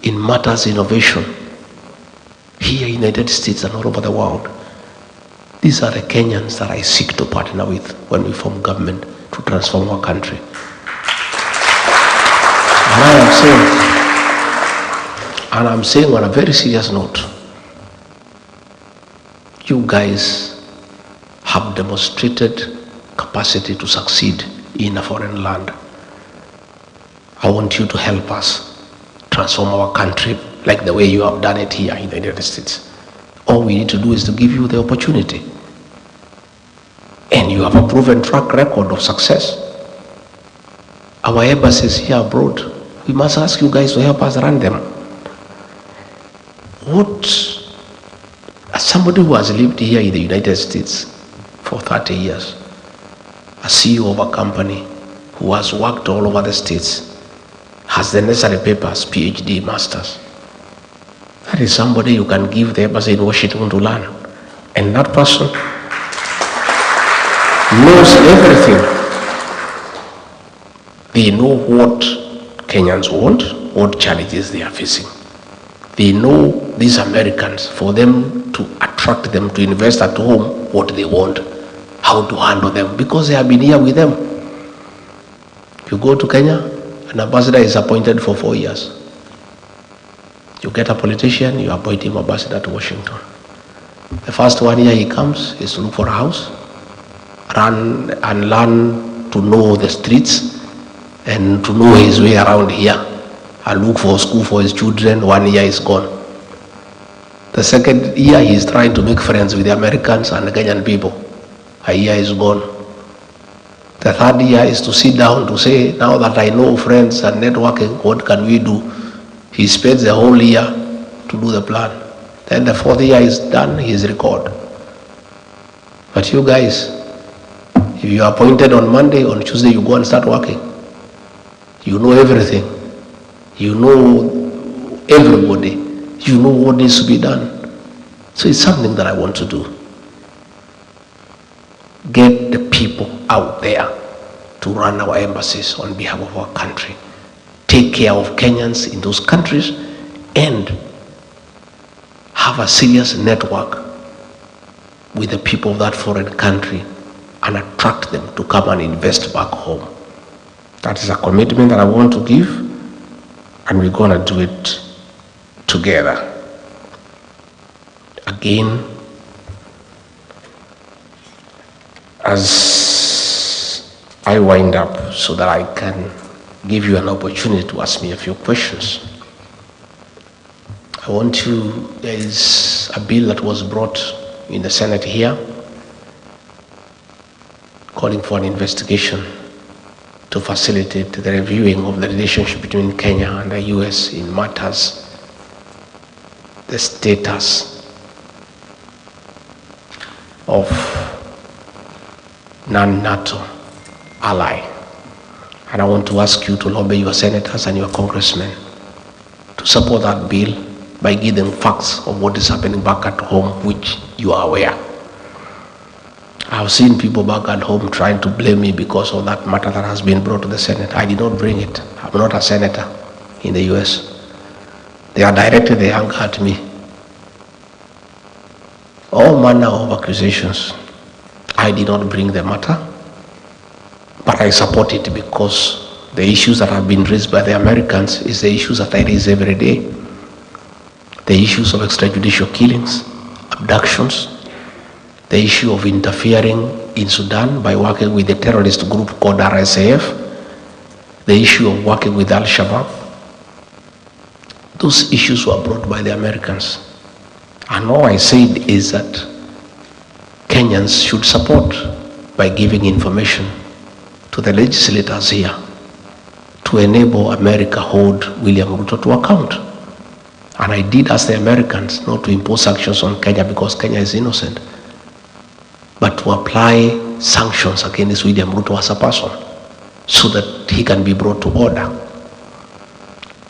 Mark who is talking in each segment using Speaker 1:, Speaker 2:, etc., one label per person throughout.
Speaker 1: in matters innovation here in the United States and all over the world. These are the Kenyans that I seek to partner with when we form government to transform our country. And I'm saying on a very serious note, you guys have demonstrated capacity to succeed in a foreign land. I want you to help us transform our country like the way you have done it here in the United States. All we need to do is to give you the opportunity. And you have a proven track record of success. Our embassies here abroad, we must ask you guys to help us run them. As somebody who has lived here in the United States for 30 years, a CEO of a company who has worked all over the states, has the necessary papers, PhD, masters. That is somebody you can give the embassy in Washington to learn. And that person knows everything. They know what Kenyans want, what challenges they are facing. They know these Americans, for them to attract them to invest at home, what they want, how to handle them, because they have been here with them. You go to Kenya, an ambassador is appointed for 4 years. You get a politician, you appoint him ambassador to Washington. The first 1 year he comes is to look for a house, run and learn to know the streets and to know his way around here, and look for a school for his children. 1 year is gone. The second year he is trying to make friends with the Americans and the Kenyan people. A year is gone. The third year is to sit down to say, now that I know friends and networking, what can we do? He spends the whole year to do the plan. Then the fourth year is done, his record. But you guys, if you are appointed on Monday, on Tuesday you go and start working. You know everything. You know everybody. You know what needs to be done. So it's something that I want to do. Get the people out there to run our embassies on behalf of our country. Take care of Kenyans in those countries and have a serious network with the people of that foreign country and attract them to come and invest back home. That is a commitment that I want to give, and we're going to do it together. Again, as I wind up so that I can give you an opportunity to ask me a few questions, there is a bill that was brought in the Senate here calling for an investigation to facilitate the reviewing of the relationship between Kenya and the US in matters, the status of non-NATO ally. And I want to ask you to lobby your senators and your congressmen to support that bill by giving facts of what is happening back at home, which you are aware. I've seen people back at home trying to blame me because of that matter that has been brought to the Senate. I did not bring it. I'm not a senator in the US. They are directed their anger at me. All manner of accusations. I did not bring the matter, but I support it because the issues that have been raised by the Americans is the issues that I raise every day. The issues of extrajudicial killings, abductions, the issue of interfering in Sudan by working with a terrorist group called RSAF, the issue of working with Alshabaab. Those issues were brought by the Americans. And all I said is that Kenyans should support by giving information to the legislators here to enable America hold William Ruto to account. And I did ask the Americans not to impose sanctions on Kenya because Kenya is innocent, but to apply sanctions against William Ruto as a person so that he can be brought to order.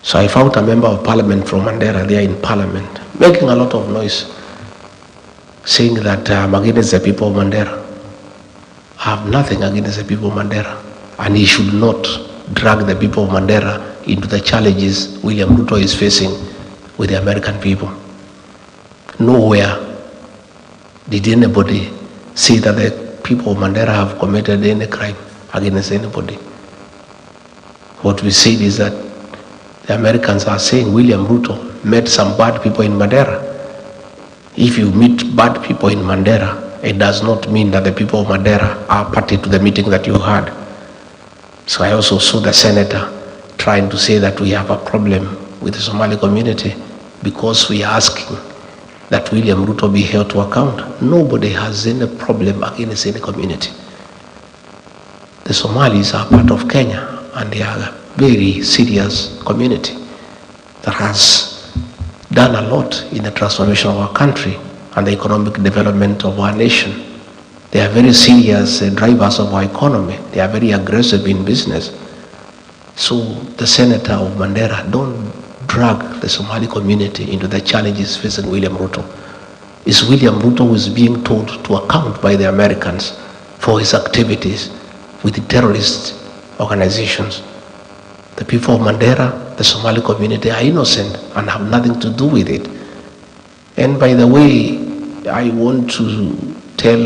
Speaker 1: So I found a member of parliament from Mandera there in parliament making a lot of noise, saying that I'm against the people of Mandera. I have nothing against the people of Mandera, and he should not drag the people of Mandera into the challenges William Ruto is facing with the American people. Nowhere did anybody see that the people of Mandera have committed any crime against anybody. What we said is that the Americans are saying William Ruto met some bad people in Mandera. If you meet bad people in Mandera, it does not mean that the people of Mandera are party to the meeting that you had. So I also saw the senator trying to say that we have a problem with the Somali community because we are asking that William Ruto be held to account. Nobody has any problem against any community. The Somalis are part of Kenya and they are a very serious community that has done a lot in the transformation of our country and the economic development of our nation. They are very serious drivers of our economy. They are very aggressive in business. So the senator of Mandera, don't drag the Somali community into the challenges facing William Ruto. It's William Ruto who is being told to account by the Americans for his activities with the terrorist organizations. The people of Mandera, the Somali community are innocent and have nothing to do with it. And by the way, I want to tell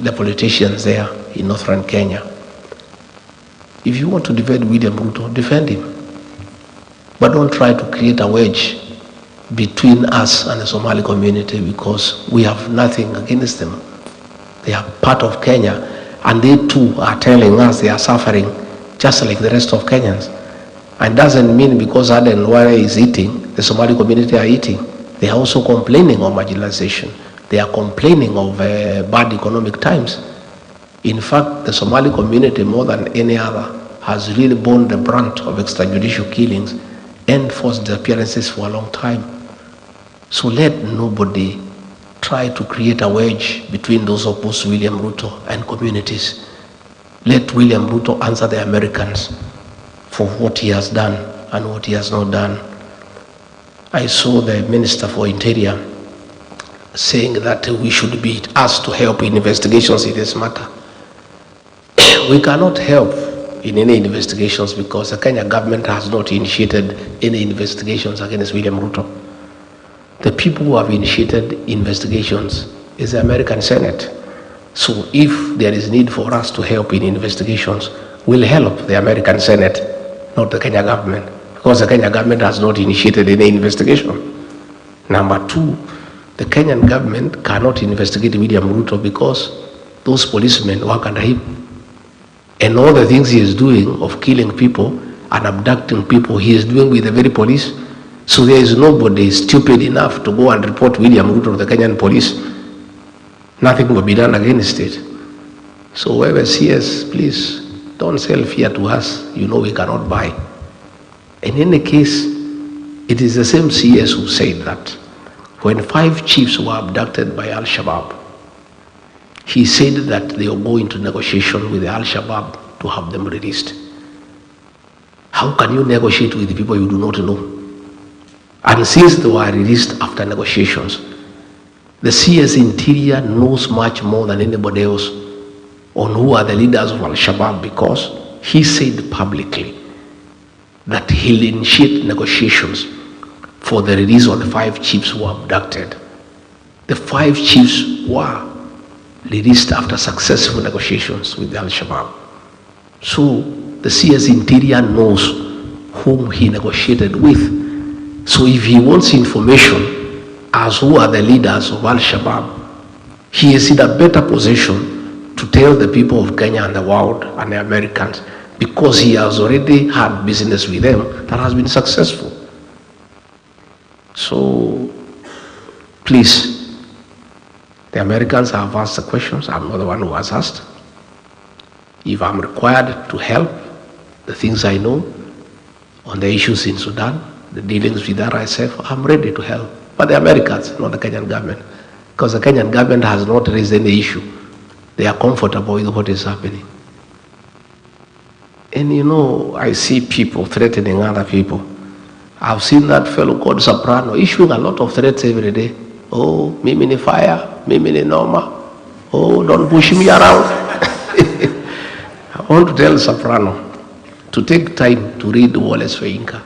Speaker 1: the politicians there in northern Kenya, if you want to defend William Ruto, defend him. But don't try to create a wedge between us and the Somali community because we have nothing against them. They are part of Kenya and they too are telling us they are suffering just like the rest of Kenyans. And doesn't mean because Aden Ware is eating, the Somali community are eating. They are also complaining of marginalization. They are complaining of bad economic times. In fact, the Somali community, more than any other, has really borne the brunt of extrajudicial killings and forced disappearances for a long time. So let nobody try to create a wedge between those opposed to William Ruto and communities. Let William Ruto answer the Americans for what he has done and what he has not done. I saw the Minister for Interior saying that we should be asked to help in investigations in this matter. We cannot help in any investigations because the Kenya government has not initiated any investigations against William Ruto. The people who have initiated investigations is the American Senate. So if there is need for us to help in investigations, we'll help the American Senate, not the Kenya government, because the Kenya government has not initiated any investigation. Number two, the Kenyan government cannot investigate William Ruto because those policemen work under him. And all the things he is doing of killing people and abducting people, he is doing with the very police. So there is nobody stupid enough to go and report William Ruto to the Kenyan police. Nothing will be done against it. So whoever sees, please don't sell fear to us. You know we cannot buy. In any case, it is the same CS who said that when 5 chiefs were abducted by Alshabaab, he said that they will go into negotiation with the Alshabaab to have them released. How can you negotiate with people you do not know? And since they were released after negotiations, the CS Interior knows much more than anybody else on who are the leaders of Al-Shabaab because he said publicly that he'll initiate negotiations for the release of the 5 chiefs who were abducted. The 5 chiefs were released after successful negotiations with the Al-Shabaab. So the CS Interior knows whom he negotiated with. So if he wants information as who are the leaders of Al-Shabaab, he is in a better position to tell the people of Kenya and the world and the Americans because he has already had business with them that has been successful. So please, the Americans have asked the questions. I'm not the one who has asked. If I'm required to help the things I know on the issues in Sudan, the dealings with RSF, I'm ready to help. But the Americans, not the Kenyan government, because the Kenyan government has not raised any issue. They are comfortable with what is happening. And you know, I see people threatening other people. I've seen that fellow called Soprano issuing a lot of threats every day. Oh, mimi ni fire, mimi ni noma. Oh, don't push me around. I want to tell Soprano to take time to read Wallace Soyinka.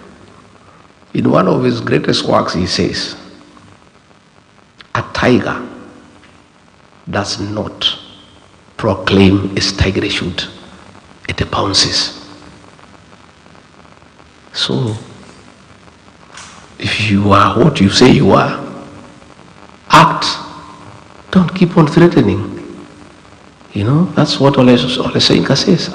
Speaker 1: In one of his greatest works, he says, a tiger does not proclaim its tigerhood, it bounces. So, if you are what you say you are, act. Don't keep on threatening. You know, that's what Ole Soyinka says.